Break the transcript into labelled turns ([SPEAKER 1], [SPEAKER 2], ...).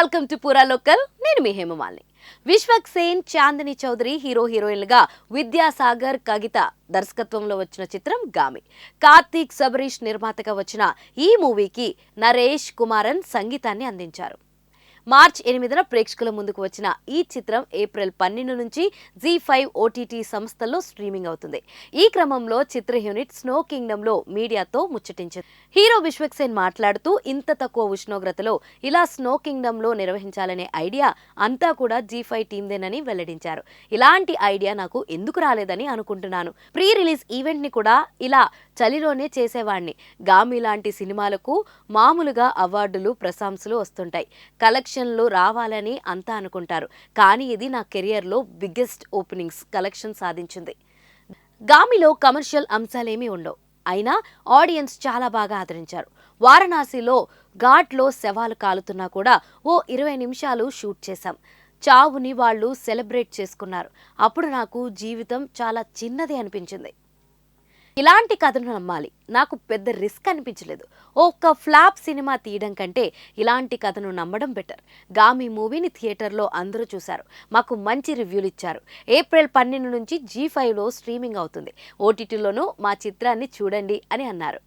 [SPEAKER 1] Welcome to పూరా local. నేను మీ హేమమాలిని. విశ్వక్ సేన్, చాందిని చౌదరి హీరోయిన్లుగా, విద్యాసాగర్, కవిత దర్శకత్వంలో వచ్చిన చిత్రం గామి. కార్తీక్ సబరీష్ నిర్మాతగా వచ్చిన ఈ మూవీకి నరేష్ కుమారన్ సంగీతాన్ని అందించారు. మార్చ్ 8న ప్రేక్షకుల ముందుకు వచ్చిన ఈ చిత్రం ఏప్రిల్ 12 నుంచి జీ5 ఓటీటీ సంస్థల్లో స్ట్రీమింగ్ అవుతుంది. ఈ క్రమంలో చిత్ర యూనిట్ స్నో కింగ్డమ్ లో మీడియాతో ముచ్చటించింది. హీరో విశ్వక్ సేన్ మాట్లాడుతూ, ఇంత తక్కువ ఉష్ణోగ్రతలో ఇలా స్నో కింగ్డమ్ లో నిర్వహించాలనే ఐడియా అంతా కూడా జీ5 టీమ్దేనని వెల్లడించారు. ఇలాంటి ఐడియా నాకు ఎందుకు రాలేదని అనుకుంటున్నాను. ప్రీ రిలీజ్ ఈవెంట్ ని కూడా ఇలా చలిలోనే చేసేవాణ్ణి. గామి లాంటి సినిమాలకు మామూలుగా అవార్డులు, ప్రశంసలు వస్తుంటాయి, కలెక్షన్లు రావాలని అంతా అనుకుంటారు. కానీ ఇది నా కెరియర్లో బిగ్గెస్ట్ ఓపెనింగ్స్ కలెక్షన్ సాధించింది. గామిలో కమర్షియల్ అంశాలేమీ ఉండవు, అయినా ఆడియన్స్ చాలా బాగా ఆదరించారు. వారణాసిలో ఘాట్లో శవాలు కాలుతున్నా కూడా ఓ 20 నిమిషాలు షూట్ చేశాం. చావుని వాళ్ళు సెలబ్రేట్ చేసుకున్నారు. అప్పుడు నాకు జీవితం చాలా చిన్నది అనిపించింది. ఇలాంటి కథను నమ్మాలి. నాకు పెద్ద రిస్క్ అనిపించలేదు. ఒక్క ఫ్లాప్ సినిమా తీయడం కంటే ఇలాంటి కథను నమ్మడం బెటర్. గామి మూవీని థియేటర్లో అందరూ చూశారు, మాకు మంచి రివ్యూలు ఇచ్చారు. ఏప్రిల్ 12 నుంచి జీ5లో స్ట్రీమింగ్ అవుతుంది. ఓటీటీలోనూ మా చిత్రాన్ని చూడండి అని అన్నారు.